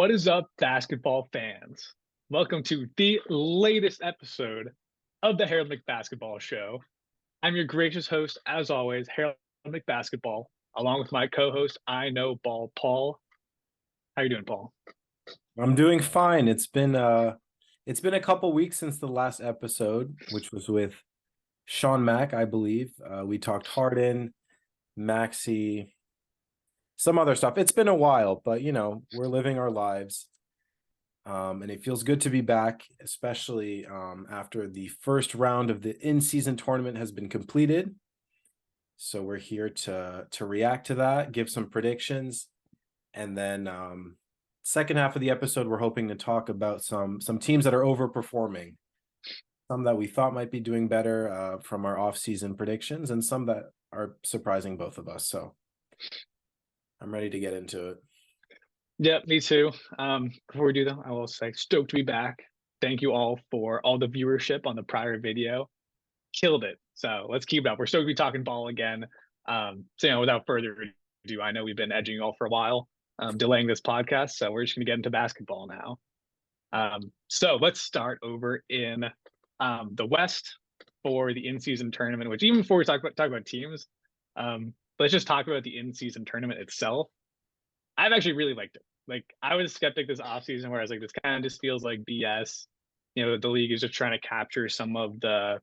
What is up, basketball fans? Welcome to the latest episode of the Harold McBasketball Show. I'm your gracious host, as always, Harold McBasketball, along with my co-host, I Know Ball Paul. How you doing, Paul? I'm doing fine. It's been a couple weeks since the last episode, which was with Sean Mack, I believe. We talked Harden, Maxi, some other stuff. It's been a while, but we're living our lives. And it feels good to be back, especially after the first round of the in-season tournament has been completed. So we're here to react to that, give some predictions, and then second half of the episode, we're hoping to talk about some teams that are overperforming, some that we thought might be doing better from our off-season predictions, and some that are surprising both of us. So I'm ready to get into it. Yep, me too. Before we do that, I will say stoked to be back. Thank you all for all the viewership on the prior video. Killed it. So let's keep it up. We're stoked to be talking ball again. So without further ado, I know we've been edging you all for a while, delaying this podcast, so we're just going to get into basketball now. So let's start over in the West for the in-season tournament. Which even before we talk about teams, let's just talk about the in-season tournament itself. I've actually really liked it. Like, I was a skeptic this offseason where I was like, this kind of just feels like BS. The league is just trying to capture some of the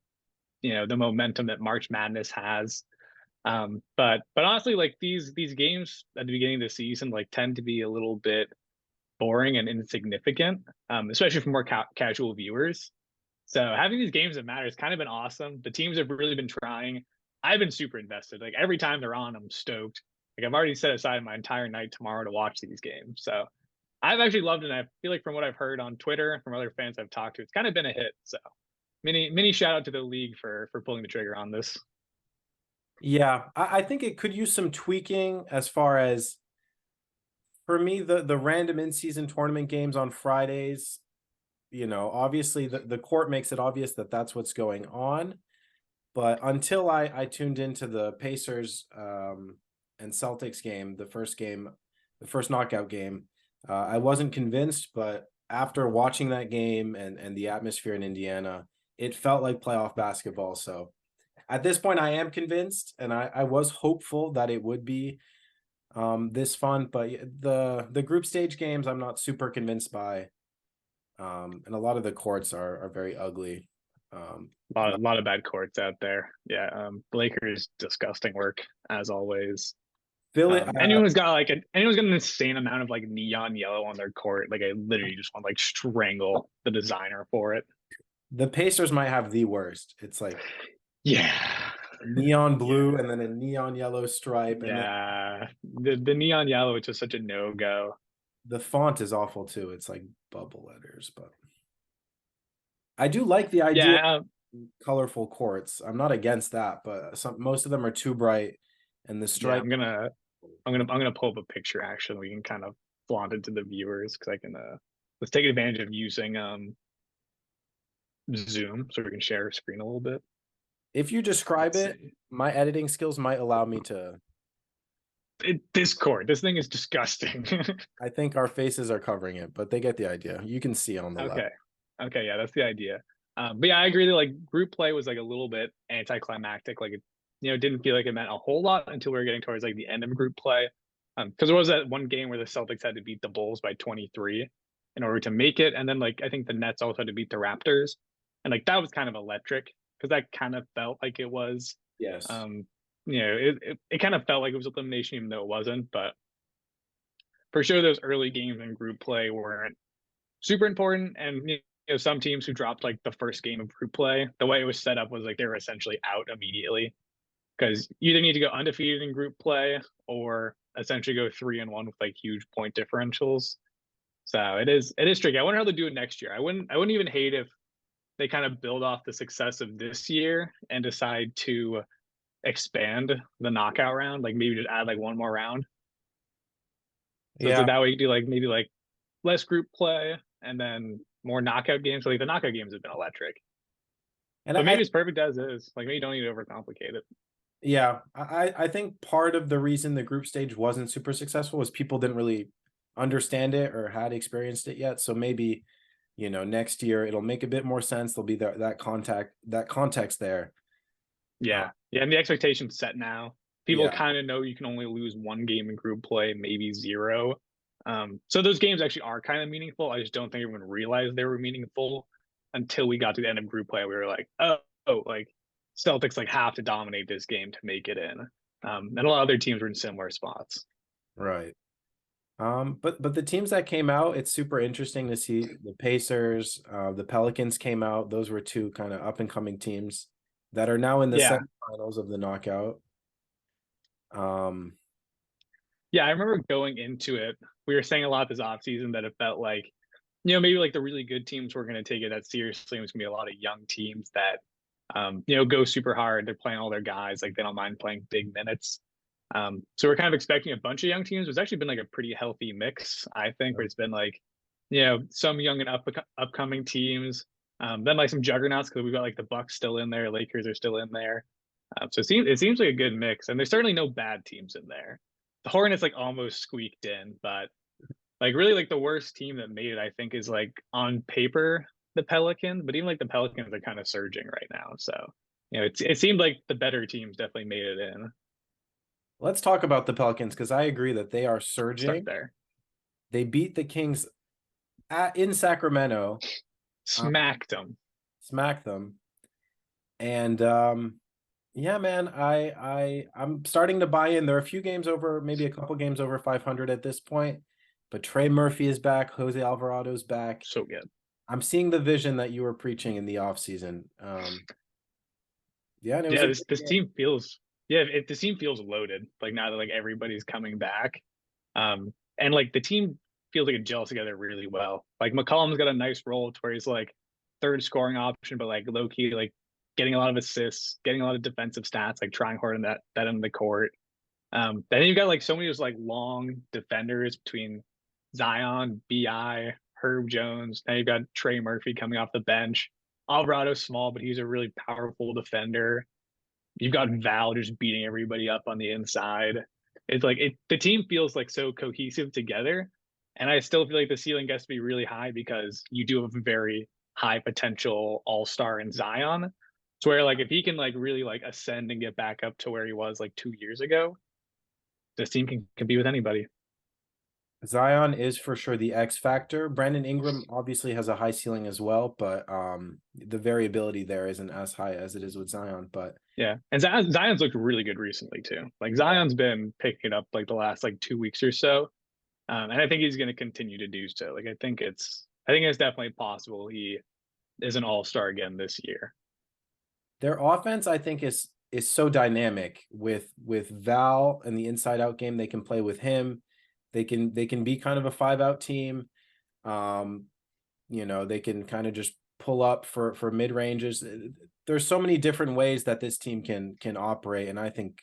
momentum that March Madness has. But honestly, like these games at the beginning of the season like tend to be a little bit boring and insignificant, especially for more casual viewers. So having these games that matter has kind of been awesome. The teams have really been trying. I've been super invested. Like every time they're on, I'm stoked. Like I've already set aside my entire night tomorrow to watch these games. So I've actually loved it. And I feel like from what I've heard on Twitter and from other fans I've talked to, it's kind of been a hit. So mini shout out to the league for pulling the trigger on this. Yeah, I think it could use some tweaking as far as, for me, the random in-season tournament games on Fridays, obviously the court makes it obvious that that's what's going on. But until I tuned into the Pacers and Celtics game, the first knockout game, I wasn't convinced. But after watching that game and the atmosphere in Indiana, it felt like playoff basketball. So at this point, I am convinced, and I was hopeful that it would be this fun. But the group stage games, I'm not super convinced by, and a lot of the courts are very ugly. A lot of bad courts out there. Yeah, Lakers disgusting work as always. Philly, Anyone's got an insane amount of like neon yellow on their court. Like I literally just want to like strangle the designer for it. the Pacers might have the worst. It's like Yeah, neon blue yeah, and then a neon yellow stripe, and then yeah. The neon yellow is just such a no go. the font is awful too. It's like bubble letters, but I do like the idea Yeah, of colorful courts. I'm not against that, but most of them are too bright, and the yeah. stripe. I'm gonna pull up a picture actually. We can kind of flaunt it to the viewers because I can let's take advantage of using Zoom so we can share a screen a little bit. If you describe Let's it, see. my editing skills might allow me to. This thing is disgusting. I think our faces are covering it, but they get the idea. You can see on the left. Okay. Okay, yeah, that's the idea. But yeah, I agree that like group play was like a little bit anticlimactic. Like it didn't feel like it meant a whole lot until we were getting towards like the end of group play. Because there was that one game where the Celtics had to beat the Bulls by 23 in order to make it. And then like I think the Nets also had to beat the Raptors. And like that was kind of electric because that kind of felt like it was Yes. um it kind of felt like it was elimination even though it wasn't. But for sure those early games in group play weren't super important. And some teams who dropped like the first game of group play, the way it was set up was like they were essentially out immediately because you either need to go undefeated in group play or essentially go 3-1 with like huge point differentials. So it is tricky. I wonder how they do it next year. I wouldn't even hate if they kind of build off the success of this year and decide to expand the knockout round, like maybe just add like one more round. So Yeah. that way you do like maybe like less group play and then more knockout games. So like the knockout games have been electric. And But maybe it's perfect as is. Like maybe you don't need to overcomplicate it. yeah, I think part of the reason the group stage wasn't super successful was people didn't really understand it or had experienced it yet. So maybe, next year it'll make a bit more sense. There'll be that context there. Yeah. Yeah. And the expectation's set now. People Yeah, kind of know you can only lose one game in group play, maybe zero. So those games actually are kind of meaningful. I just don't think everyone realized they were meaningful until we got to the end of group play. We were like, like Celtics like have to dominate this game to make it in. And a lot of other teams were in similar spots. right. But the teams that came out, it's super interesting to see. The Pacers, the Pelicans came out. Those were two kind of up and coming teams that are now in the Yeah. semifinals of the knockout. Yeah, I remember going into it, we were saying a lot this offseason that it felt like, maybe like the really good teams were going to take it that seriously. It was going to be a lot of young teams that, go super hard. They're playing all their guys. Like they don't mind playing big minutes. So we're kind of expecting a bunch of young teams. It's actually been like a pretty healthy mix, I think, where it's been like, some young and upcoming teams. Then like some juggernauts because we've got like the Bucks still in there, Lakers are still in there. So it seems like a good mix, and there's certainly no bad teams in there. The Hornets like almost squeaked in, but like really like the worst team that made it, I think, is like on paper the Pelicans, but even like the Pelicans are kind of surging right now. So it seemed like the better teams definitely made it in. let's talk about the Pelicans because I agree that they are Start surging. there, They beat the Kings in Sacramento, um, smacked them. smacked them, and yeah, man, I'm starting to buy in. There are a few games over, maybe a couple games over 500 at this point, but Trey Murphy is back, Jose Alvarado's back. So good. I'm seeing the vision that you were preaching in the offseason. Yeah, and it was Yeah, a this good this game. team feels this team feels loaded. Like now that like everybody's coming back, and like the team feels like it gels together really well. Like McCollum's got a nice role to where he's like third scoring option, but like low key like getting a lot of assists, getting a lot of defensive stats, like trying hard in that end of the court. Then you've got like so many of those like long defenders between Zion, Bi, Herb Jones. Now you've got Trey Murphy coming off the bench. Alvarado's small, but he's a really powerful defender. You've got Val just beating everybody up on the inside. It's like the team feels like so cohesive together. And I still feel like the ceiling gets to be really high because you do have a very high potential all-star in Zion. So where like if he can like really like ascend and get back up to where he was like 2 years ago, this team can compete with anybody. Zion is for sure the X factor. Brandon Ingram obviously has a high ceiling as well, but the variability there isn't as high as it is with Zion. But Yeah. And Zion's looked really good recently too. Like Zion's been picking it up like the last like 2 weeks or so. And I think he's going to continue to do so. Like I think it's definitely possible he is an all-star again this year. their offense, I think, is so dynamic with Val and the inside out game. They can play with him. They can be kind of a 5-out team. Um, they can kind of just pull up for mid ranges. There's so many different ways that this team can operate, and I think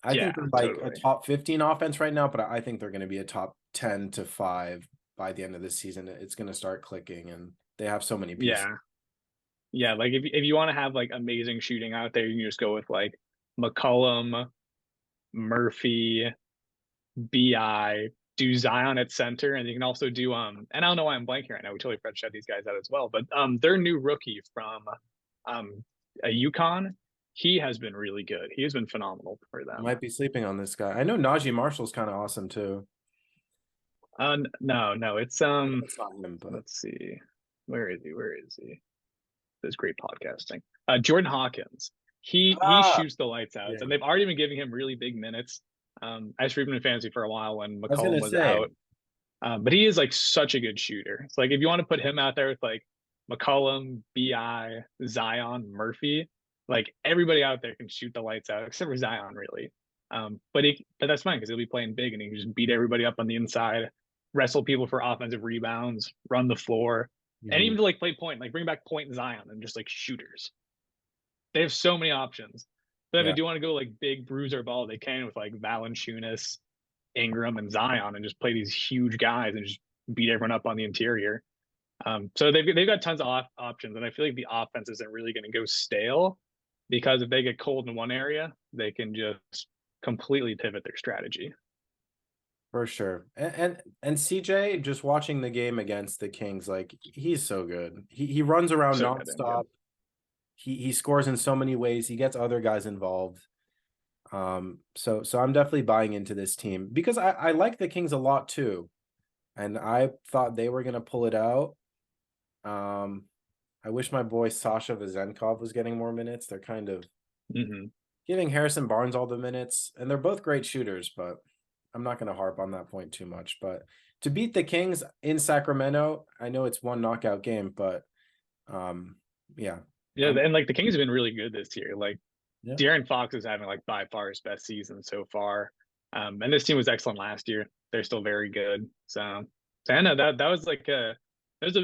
Yeah, they're like a totally. top 15 offense right now, but I think they're going to be a top 10 to 5 by the end of the season. It's going to start clicking, and they have so many pieces. Yeah. Yeah, like if you want to have like amazing shooting out there, you can just go with like McCollum, Murphy, Bi, do Zion at center, and you can also do and I don't know why I'm blanking right now. We totally Fred shut these guys out as well, but their new rookie from um a UConn, he has been really good. He has been phenomenal for I them. might be sleeping on this guy. I know Najee Marshall's kind of awesome too. No, it's It's not him, but let's see. Where is he? Where is he? This great podcasting. Jordan Hawkins. He ah, shoots the lights out, yeah. and they've already been giving him really big minutes. I was streaming in fantasy for a while when I was McCollum gonna was say out, but he is like such a good shooter. It's like if you want to put him out there with like McCollum, Bi, Zion, Murphy, like everybody out there can shoot the lights out except for Zion, really. But that's fine because he'll be playing big and he can just beat everybody up on the inside, wrestle people for offensive rebounds, run the floor, and mhm, even to like play point, like bring back point and Zion and just like shooters. They have so many options. But if they yeah. do want to go like big bruiser ball, they can with like Valanciunas, Ingram, and Zion, and just play these huge guys and just beat everyone up on the interior. So they've got tons of options, and I feel like the offense isn't really going to go stale because if they get cold in one area, they can just completely pivot their strategy. For sure. And CJ, just watching the game against the Kings, like he's so good. He runs around So good. Yeah. nonstop. He scores in so many ways. He gets other guys involved. So I'm definitely buying into this team because I like the Kings a lot too. And I thought they were gonna pull it out. Um, I wish my boy Sasha Vezenkov was getting more minutes. They're kind of Hmm. giving Harrison Barnes all the minutes, and they're both great shooters, but I'm not going to harp on that point too much. But to beat the Kings in Sacramento, I know it's one knockout game, but um, yeah, Yeah, I'm and like the Kings have been really good this year. Like yeah, De'Aaron Fox is having like by far his best season so far. And this team was excellent last year. They're still very good. So I know that was like it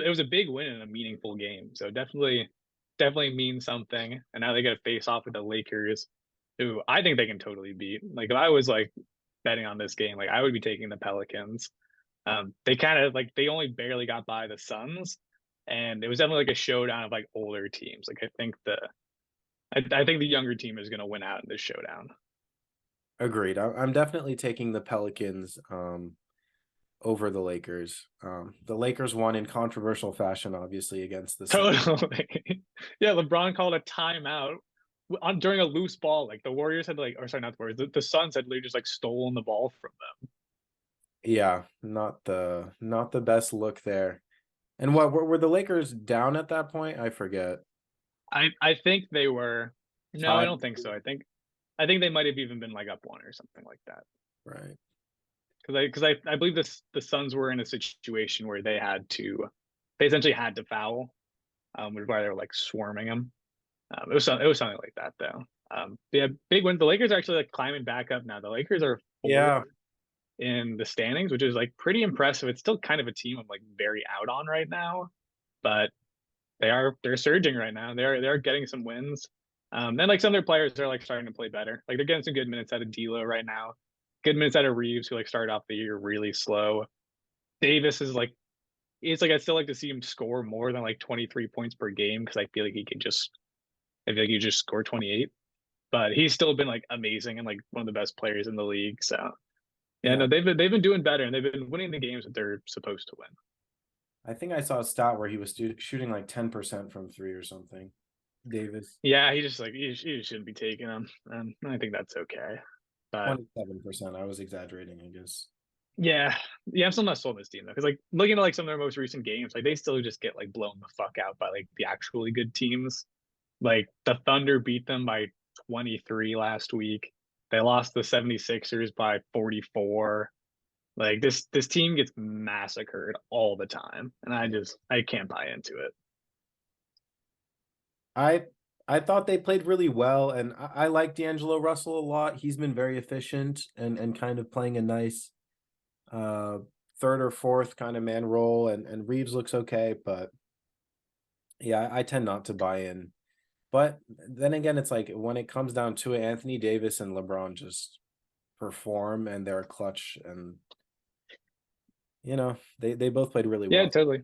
was a big win in a meaningful game. So definitely means something. And now they got to face off with the Lakers, who I think they can totally beat. Like if I was like betting on this game, like I would be taking the Pelicans. They kind of like they only barely got by the Suns, and it was definitely like a showdown of like older teams. Like I think the younger team is going to win out in this showdown. agreed. I'm definitely taking the Pelicans over the Lakers. The Lakers won in controversial fashion, obviously against the Suns. Totally. Yeah, LeBron called a timeout during a loose ball. Like the Warriors had like, or sorry, not the Warriors. The Suns had literally just like stolen the ball from them. Yeah, not the best look there. And what were the Lakers down at that point? I forget. I think they were. No, I Tied, don't think so. I think they might have even been like up one or something like that. right? Because I believe the Suns were in a situation where they essentially had to foul, which is why they were like swarming him. It was something like that though. Yeah, big win. The Lakers are actually like climbing back up now. The Lakers are fourth Yeah, in the standings, which is like pretty impressive. It's still kind of a team I'm like very out on right now, but they're surging right now. They're getting some wins. And like some of their players are like starting to play better. Like they're getting some good minutes out of D'Lo right now. Good minutes out of Reeves, who like started off the year really slow. Davis is like it's like I still like to see him score more than like 23 points per game because I feel like he just scored 28. But he's still been like amazing and like one of the best players in the league. So yeah, yeah. no, they've been doing better and they've been winning the games that they're supposed to win. I think I saw a stat where he was shooting like 10% from three or something. Davis, Yeah, he just like he shouldn't be taking them, and I think that's okay. But 27%. I was exaggerating, I guess. yeah, yeah, I'm still not sold on this team though, because like looking at like some of their most recent games, like they still just get like blown the fuck out by like the actually good teams. Like the Thunder beat them by 23 last week. They lost the 76ers by 44. Like this team gets massacred all the time, and I can't buy into it. I I thought they played really well, and I like D'Angelo Russell a lot. He's been very efficient and kind of playing a nice uh third or fourth kind of man role, and Reeves looks okay, but yeah, I tend not to buy in. But then again, it's like when it comes down to it, Anthony Davis and LeBron just perform and they're clutch, and they both played really Yeah, well. totally.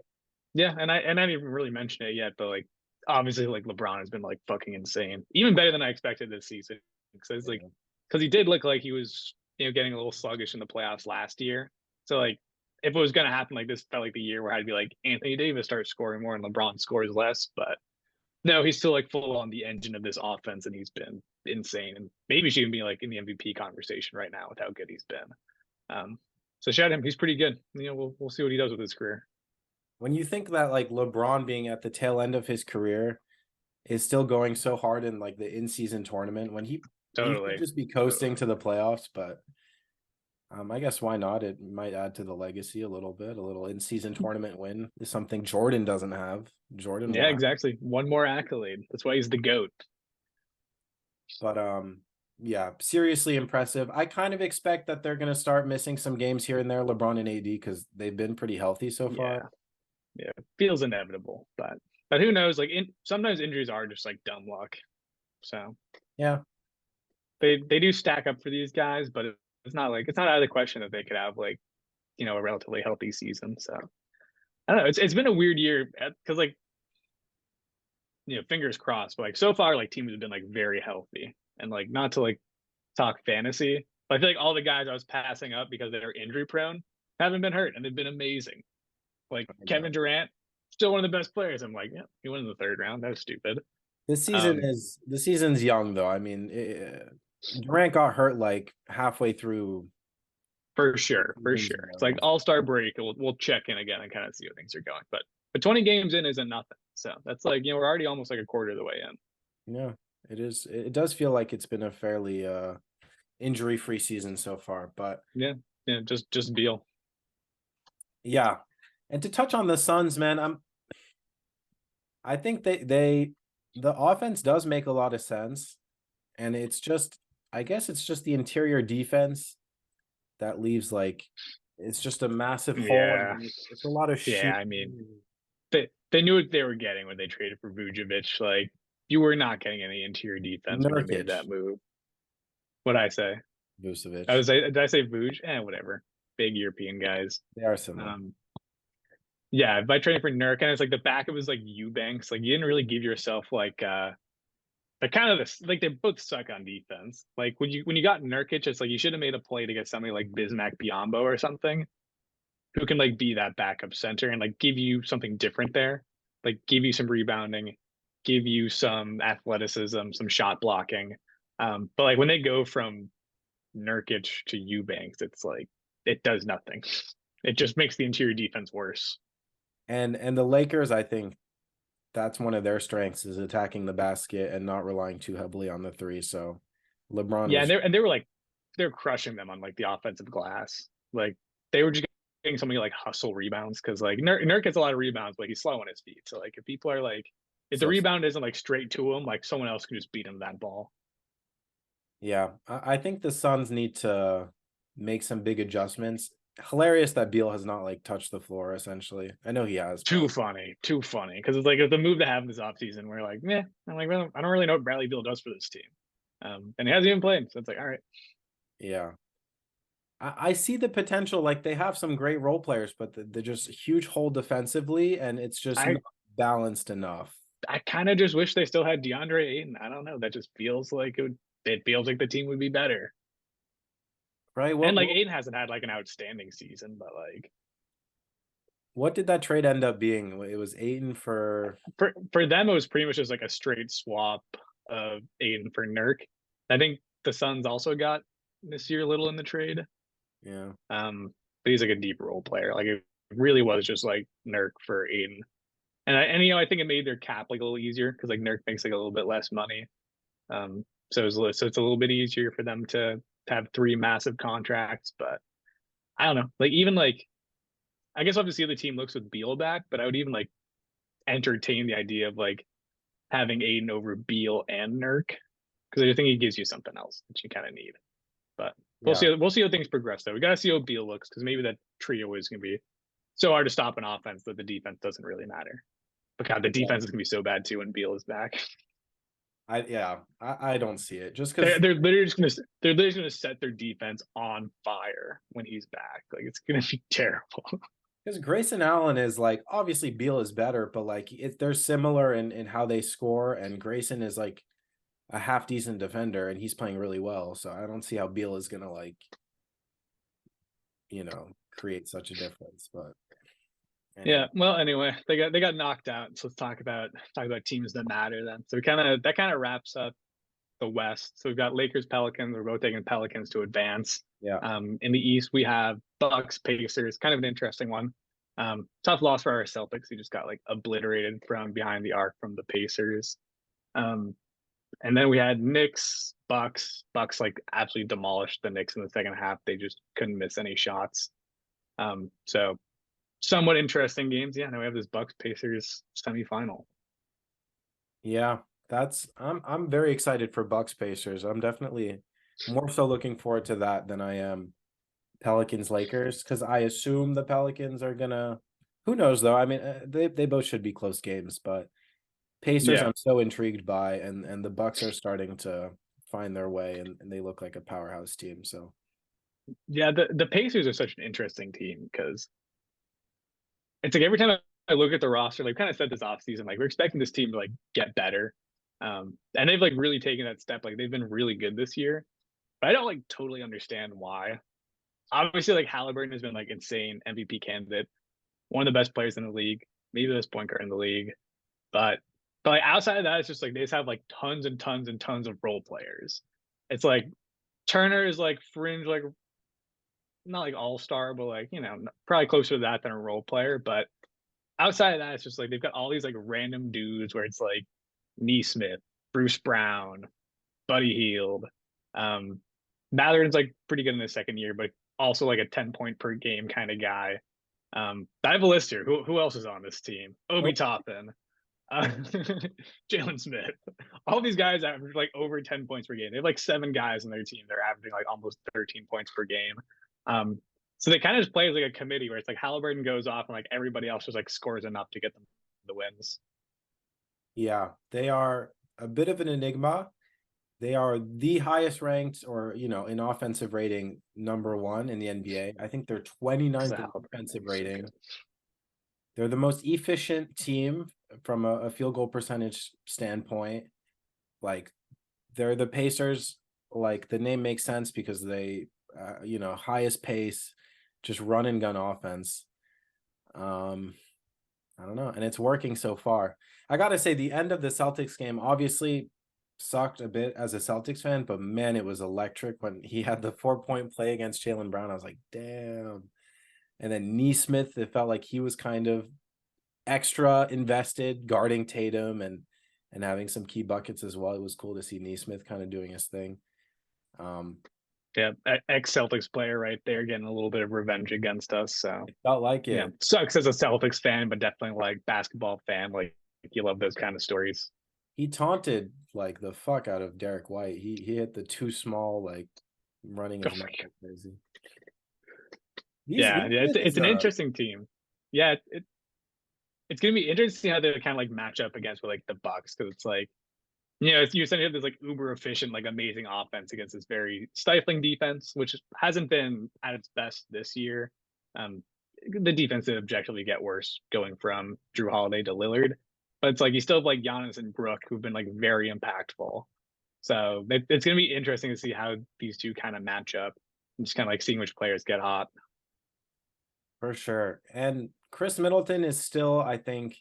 Yeah, and I didn't even really mention it yet, but like obviously like LeBron has been like fucking insane, even better than I expected this season. Because like Yeah. because he did look like he was getting a little sluggish in the playoffs last year. So like if it was gonna happen like this, felt like the year where I'd be like Anthony Davis starts scoring more and LeBron scores less. But no, he's still like full on the engine of this offense, and he's been insane. And maybe she can be like in the MVP conversation right now with how good he's been. Um, so shout him, he's pretty good. We'll see what he does with his career. When you think that like LeBron being at the tail end of his career is still going so hard in like the in-season tournament when he should Totally. just be coasting Totally. to the playoffs, but I guess why not? It might add to the legacy a little bit. A little in-season tournament win is something Jordan doesn't have. Jordan Yeah, will have, exactly. One more accolade. That's why he's the GOAT. but yeah, seriously impressive. I kind of expect that they're going to start missing some games here and there, LeBron and AD, because they've been pretty healthy so far. Yeah. Yeah. Feels inevitable. But who knows? Like sometimes injuries are just like dumb luck. So Yeah, they do stack up for these guys, but it's not out of the question that they could have like, a relatively healthy season. So I don't know. It's been a weird year because like, fingers crossed, but like so far like teams have been like very healthy. And like not to like talk fantasy, I feel like all the guys I was passing up because they're injury prone haven't been hurt and they've been amazing. Like I know. Kevin Durant, still one of the best players. I'm like, yeah, he won in the third round. That was stupid. Um, The season's young though. I mean, Durant got hurt like halfway through for sure, for seasons sure. It's like ago. All-Star break. We'll check in again and kind of see how things are going. But 20 games in isn't nothing. So that's like, we're already almost like a quarter of the way in. Yeah, it is. It does feel like it's been a fairly injury-free season so far, but Yeah, yeah, just Beal. yeah. And to touch on the Suns, man, I think the offense does make a lot of sense, and it's just I guess it's just the interior defense that leaves like it's just a massive hole, Yeah, and it's a lot of yeah. shoot. I mean, they knew what they were getting when they traded for Vujovic. Like you were not getting any interior defense when you made Nurkic, that move. What I say? Vucevic, Did I say Vuj? Whatever. Big European guys. they are similar. Um, yeah, by trading for Nurk, and it's like the back of his like Eubanks. Like you didn't really give yourself like kind of this like they both suck on defense. Like when you got Nurkic, it's like you should have made a play to get somebody like Bismack Biyombo or something who can like be that backup center and like give you something different there. Like give you some rebounding, give you some athleticism, some shot blocking. But like when they go from Nurkic to Eubanks, it's like it does nothing. It just makes the interior defense worse. And the Lakers, I think that's one of their strengths is attacking the basket and not relying too heavily on the three. So LeBron Yeah, was and they were like they're crushing them on like the offensive glass. Like they were just getting so many like hustle rebounds because like Nurk gets a lot of rebounds, but he's slow on his feet. So like if people are like if the so rebound isn't like straight to him, like someone else can just beat him that ball. yeah. I think the Suns need to make some big adjustments. Hilarious that Beal has not like touched the floor essentially. I know he has, but Too funny. Because it's like the move to have this offseason, we're like, yeah, I'm like, well, I don't really know what Bradley Beal does for this team. And he hasn't even played. So it's like, all right. yeah. I see the potential. Like they have some great role players, but they're just a huge hole defensively, and it's just I not balanced enough. I kind of just wish they still had DeAndre Ayton. I don't know. That just feels like it feels like the team would be better. Right? And like Aiden hasn't had like an outstanding season, but like What did that trade end up being? It was Aiton for for them, it was pretty much just like a straight swap of Aiden for Nurk. I think the Suns also got this year little in the trade. yeah. But he's like a deep role player. Like it really was just like Nurk for Aiden. And I think it made their cap like a little easier because like Nurk makes like a little bit less money. So it's a little bit easier for them to have three massive contracts. But I don't know. Like even like I guess I'll have to see how the team looks with Beal back, but I would even like entertain the idea of like having Aiden over Beal and Nurk because I think he gives you something else that you kind of need. But Yeah. we'll see how things progress though. We gotta see how Beal looks because maybe that trio is gonna be so hard to stop an offense that the defense doesn't really matter. But God, the defense is gonna be so bad too when Beal is back. I don't see it just They're because they're literally just gonna they're literally gonna set their defense on fire when he's back. Like it's gonna be terrible. Grayson Allen is like obviously Beal is better, but like they're similar in how they score, and Grayson is like a half decent defender, and he's playing really well. So I don't see how Beal is gonna like create such a difference. But anyway. Yeah. Well, anyway, they got knocked out. So let's talk about teams that matter then. So that kind of wraps up the West. So we've got Lakers, Pelicans. We're both taking Pelicans to advance. Yeah. In the East, we have Bucks, Pacers. Kind of an interesting one. Tough loss for our Celtics. He just got like obliterated from behind the arc from the Pacers. And then we had Knicks, Bucks. Bucks like absolutely demolished the Knicks in the second half. They just couldn't miss any shots. So somewhat interesting games. Yeah, now we have this Bucks Pacers semifinal. Yeah, I'm very excited for Bucks Pacers. I'm definitely more so looking forward to that than I am Pelicans Lakers because I assume the Pelicans are gonna. Who knows though? I mean, they both should be close games, but Pacers Yeah, I'm so intrigued by, and the Bucks are starting to find their way, and they look like a powerhouse team. So yeah. The Pacers are such an interesting team because it's like every time I look at the roster, like kind of said this offseason, like we're expecting this team to like get better. And they've like really taken that step. Like they've been really good this year. but I don't like totally understand why. Obviously, like Halliburton has been like insane MVP candidate, one of the best players in the league, maybe the best point guard in the league. But like outside of that, it's just like they just have like tons and tons and tons of role players. It's like Turner is like fringe, like not like all star, but like probably closer to that than a role player. But outside of that, it's just like they've got all these like random dudes where it's like Neesmith, Bruce Brown, Buddy Hield. Um, Mathurin's like pretty good in his second year, but also like a 10-point per game kind of guy. I have a list here. Who else is on this team? Obi Toppin, Jalen Smith. All these guys average like over 10 points per game. They have like 7 guys on their team. They're averaging like almost 13 points per game. Um, so they kind of just play as like a committee where it's like Halliburton goes off and like everybody else just like scores enough to get them the wins. Yeah, they are a bit of an enigma. They are the highest ranked, or in offensive rating, #1 in the NBA. I think they're 29th in defensive rating. They're the most efficient team from a field goal percentage standpoint. Like, they're the Pacers. Like, the name makes sense because they, highest pace, just run and gun offense. I don't know, and it's working so far. I gotta say, the end of the Celtics game obviously sucked a bit as a Celtics fan, but man, it was electric when he had the 4-point play against Jaylen Brown. I was like, damn. And then Neesmith, it felt like he was kind of extra invested guarding Tatum and having some key buckets as well. It was cool to see Neesmith kind of doing his thing. Yeah, ex-Celtics player right there getting a little bit of revenge against us. So it felt like it. Yeah, sucks as a Celtics fan, but definitely like basketball fan. Like you love those kind of stories. He taunted like the fuck out of Derek White. He hit the too small, like running his mouth like crazy. It's an interesting team. Yeah, it's gonna be interesting how they kind of like match up against with like the Bucks, because it's like you essentially have this like uber efficient, like amazing offense against this very stifling defense, which hasn't been at its best this year. The defense did objectively get worse going from Drew Holiday to Lillard, but it's like you still have like Giannis and Brook who've been like very impactful. So it's going to be interesting to see how these two kind of match up and just kind of like seeing which players get hot. For sure. And Chris Middleton is still, I think,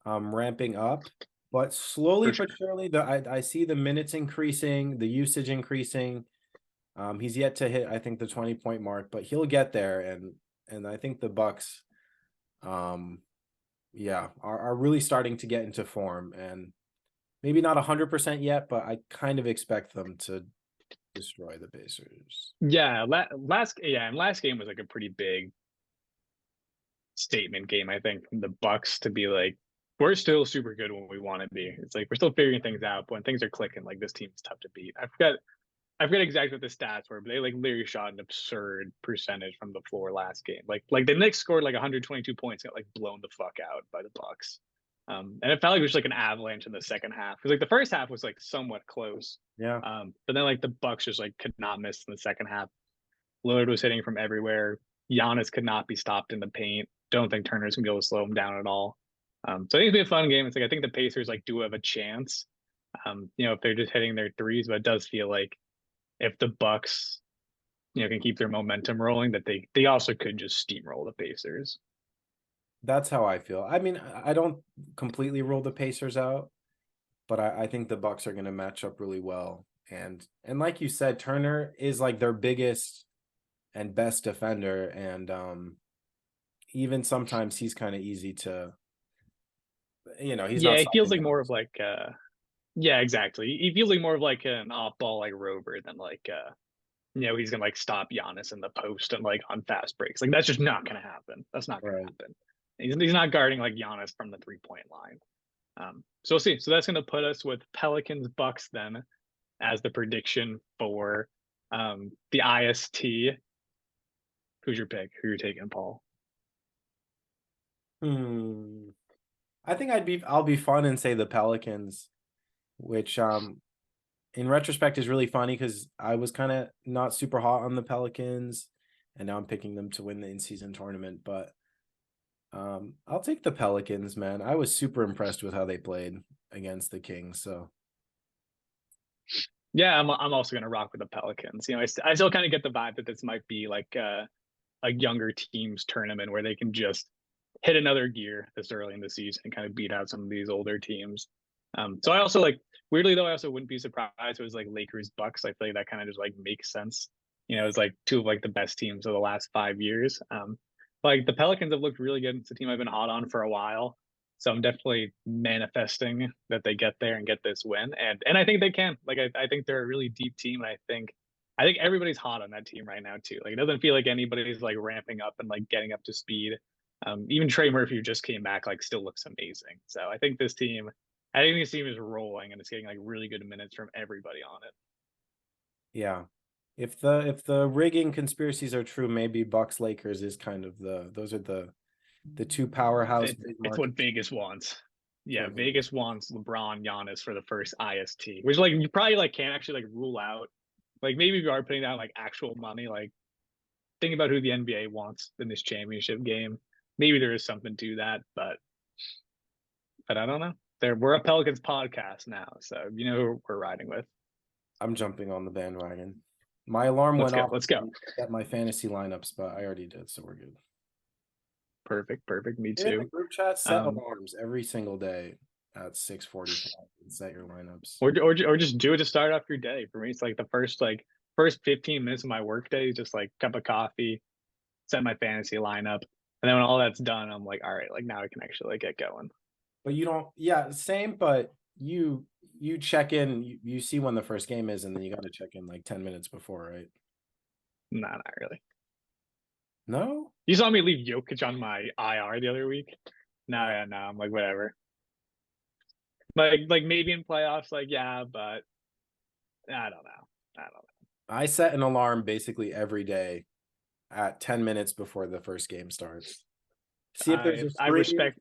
ramping up, but slowly but surely, I see the minutes increasing, the usage increasing. He's yet to hit, I think, the 20-point mark, but he'll get there. And I think the Bucks, are really starting to get into form, and maybe not 100% yet, but I kind of expect them to destroy the Pacers. Yeah, last game was like a pretty big statement game, I think, from the Bucks to be like, we're still super good when we want to be. It's like we're still figuring things out, but when things are clicking, like this team's tough to beat. I forget exactly what the stats were, but they like literally shot an absurd percentage from the floor last game. Like the Knicks scored like 122 points, got like blown the fuck out by the Bucks. And it felt like it was like an avalanche in the second half, because like the first half was like somewhat close. Yeah. But then like the Bucks just like could not miss in the second half. Lillard was hitting from everywhere. Giannis could not be stopped in the paint. Don't think Turner's gonna be able to slow him down at all. So I think it'll be a fun game. It's like I think the Pacers like do have a chance. If they're just hitting their threes, but it does feel like if the Bucks, can keep their momentum rolling, that they also could just steamroll the Pacers. That's how I feel. I mean, I don't completely rule the Pacers out, but I think the Bucks are going to match up really well. And like you said, Turner is like their biggest and best defender, and even sometimes he's kind of easy to, he's not. It feels like more of like exactly. He feels like more of like an off ball like rover than like he's gonna like stop Giannis in the post and like on fast breaks. Like that's just not gonna happen. That's not gonna happen. He's not guarding like Giannis from the 3-point line. So we'll see. So that's gonna put us with Pelicans Bucks then as the prediction for the IST. Who's your pick? Who you're taking, Paul? I think I'll be fun and say the Pelicans, which in retrospect is really funny because I was kind of not super hot on the Pelicans, and now I'm picking them to win the in-season tournament. But I'll take the Pelicans, man. I was super impressed with how they played against the Kings. So Yeah, I'm also gonna rock with the Pelicans. You know, I still kind of get the vibe that this might be like a younger teams tournament where they can just hit another gear this early in the season and kind of beat out some of these older teams. So I also like weirdly though I also wouldn't be surprised if it was like Lakers Bucks. I feel like that kind of just like makes sense. You know, it's like two of like the best teams of the last 5 years. Like the Pelicans have looked really good. It's a team I've been hot on for a while. So I'm definitely manifesting that they get there and get this win. And I think they can. Like I think they're a really deep team. And I think everybody's hot on that team right now too. Like it doesn't feel like anybody's like ramping up and like getting up to speed. Even Trey Murphy, who just came back, like still looks amazing. So I think this team is rolling and it's getting like really good minutes from everybody on it. Yeah. If the rigging conspiracies are true, maybe Bucks Lakers is kind of those are the two powerhouse big It's what market. Vegas wants. Yeah, What Vegas. Vegas wants LeBron, Giannis for the first IST, which like you probably like can't actually like rule out. Like maybe if you are putting down like actual money, like think about who the NBA wants in this championship game. Maybe there is something to that, but I don't know. We're a Pelicans podcast now, so you know who we're riding with. I'm jumping on the bandwagon. My alarm Let's went go. off Let's go. at my fantasy lineups, but I already did, so we're good. Perfect. Perfect. Me In the too. group chat, set Um, alarms every single day at 6:45 and set your lineups. or just do it to start off your day. For me, it's like the first 15 minutes of my workday, just like cup of coffee, set my fantasy lineup, and then when all that's done, I'm like, all right, like now I can actually like get going. But you don't, yeah, same, but you check in, you see when the first game is, and then you got to check in like 10 minutes before, right? Nah, not really. No? You saw me leave Jokic on my IR the other week. No, yeah, no, I'm like whatever. Like maybe in playoffs, like yeah, but I don't know. I don't know. I set an alarm basically every day at 10 minutes before the first game starts. See if there's a I stream. respect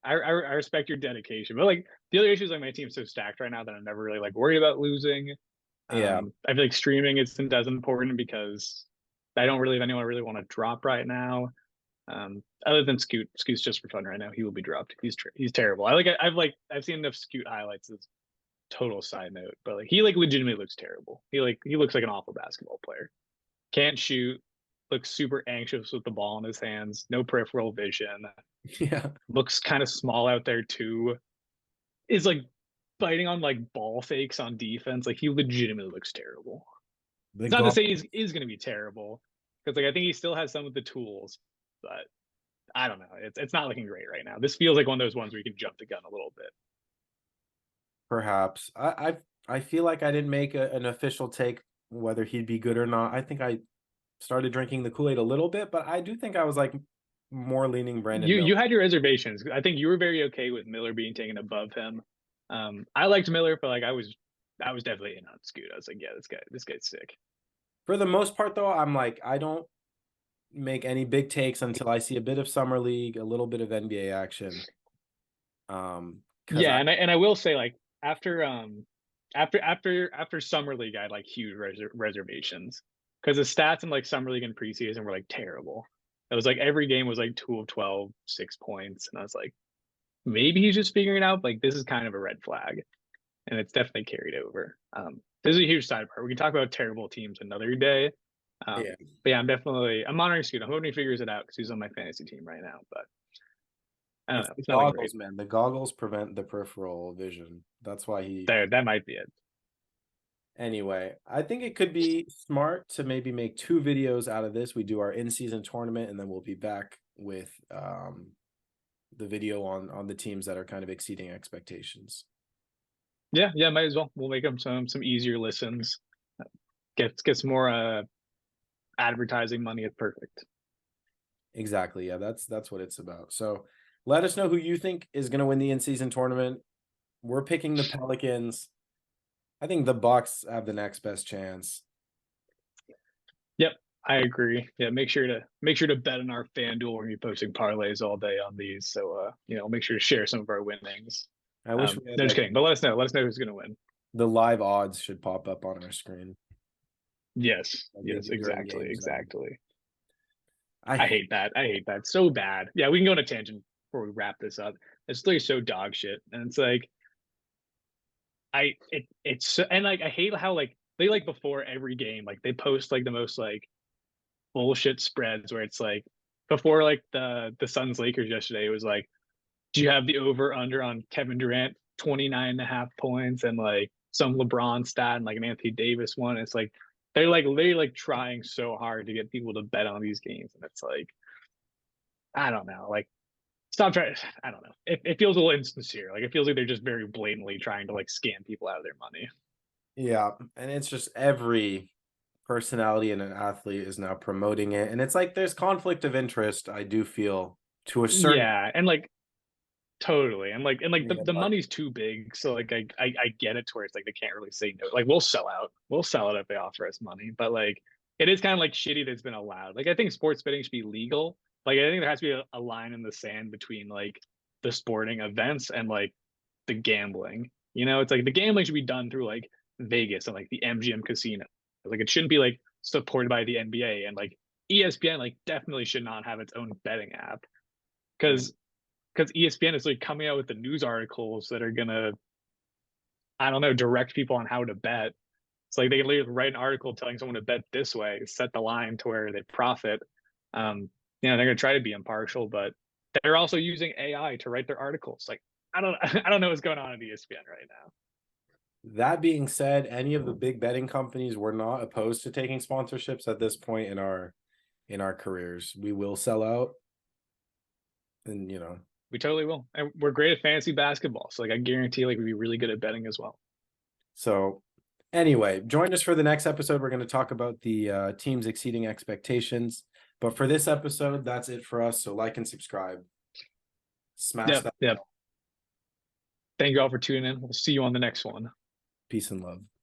I respect your dedication, but like the other issue is like my team's so stacked right now that I'm never really like worried about losing. Yeah, I feel like streaming isn't as important because I don't really have anyone I really want to drop right now. Other than Scoot, Scoot's just for fun right now. He will be dropped. He's terrible. I've seen enough Scoot highlights as total side note, but like he like legitimately looks terrible. He looks like an awful basketball player. Can't shoot. Looks super anxious with the ball in his hands. No peripheral vision. yeah. Looks kind of small out there too. Is like biting on like ball fakes on defense. Like he legitimately looks terrible. The It's not to say goggles. he's is going to be terrible because like I think he still has some of the tools, but I don't know. It's not looking great right now. This feels like one of those ones where you can jump the gun a little bit. Perhaps. I feel like I didn't make an official take whether he'd be good or not. I think I started drinking the Kool-Aid a little bit, but I do think I was like more leaning Brandon Miller. You had your reservations. I think you were very okay with Miller being taken above him. I liked Miller, but like I was definitely in on Scoot. I was like, yeah, this guy's sick. For the most part, though, I'm like, I don't make any big takes until I see a bit of summer league, a little bit of NBA action. Because Yeah, I and I will say like after summer league, I had like huge reservations because the stats in like summer league and preseason were like terrible. It was like every game was like 2 of 12, 6 points, and I was like, maybe he's just figuring it out. Like this is kind of a red flag, and it's definitely carried over. This is a huge sidebar. We can talk about terrible teams another day. yeah, But yeah, I'm monitoring Scoot. I'm hoping he figures it out because he's on my fantasy team right now. But I don't it's know. the It's not looking great. goggles, man. The goggles prevent the peripheral vision. That's why he. That might be it. Anyway, I think it could be smart to maybe make two videos out of this. We do our in-season tournament, and then we'll be back with the video on the teams that are kind of exceeding expectations. Yeah, might as well. We'll make them some easier listens. Get some more advertising money. It's perfect. Exactly. Yeah, that's what it's about. So let us know who you think is going to win the in-season tournament. We're picking the Pelicans. I think the Bucks have the next best chance. Yep, I agree. Yeah, make sure to bet on our FanDuel. We're gonna be posting parlays all day on these. So make sure to share some of our winnings. I wish we had No, just like kidding. But let us know. Let us know who's gonna win. the live odds should pop up on our screen. Yes. Like they Yes, do during exactly. games now. Exactly. I I hate that. I hate that so bad. Yeah, we can go on a tangent before we wrap this up. It's literally so dog shit. And it's like And like I hate how like they like before every game like they post like the most like bullshit spreads where it's like before like the Suns Lakers yesterday it was like, do you have the over under on Kevin Durant 29.5 points and like some LeBron stat and like an Anthony Davis one? It's like they're like trying so hard to get people to bet on these games, and it's like I don't know, like stop trying. I don't know. It feels a little insincere. Like it feels like they're just very blatantly trying to like scam people out of their money. Yeah, and it's just every personality in an athlete is now promoting it, and it's like there's conflict of interest. I do feel to a certain Yeah, and like totally, and like degree, the but money's too big, so like I get it to where it's like they can't really say no. Like we'll sell it if they offer us money, but like it is kind of like shitty that it's been allowed. Like I think sports betting should be legal. Like I think there has to be a line in the sand between like the sporting events and like the gambling. You know, it's like the gambling should be done through like Vegas and like the MGM casino. Like it shouldn't be like supported by the NBA, and like ESPN like definitely should not have its own betting app mm, because ESPN is like coming out with the news articles that are gonna, I don't know, direct people on how to bet. It's like they literally write an article telling someone to bet this way, set the line to where they profit. You know, they're gonna try to be impartial, but they're also using AI to write their articles. Like I don't I don't know what's going on at ESPN right now. that being said, any of the big betting companies were not opposed to taking sponsorships at this point in our careers. We will sell out, and We totally will. And we're great at fantasy basketball. So like I guarantee like we'd be really good at betting as well. so anyway, join us for the next episode. We're going to talk about the teams exceeding expectations. But for this episode, that's it for us. So like and subscribe. Smash Yep. that. Yep. Thank you all for tuning in. We'll see you on the next one. Peace and love.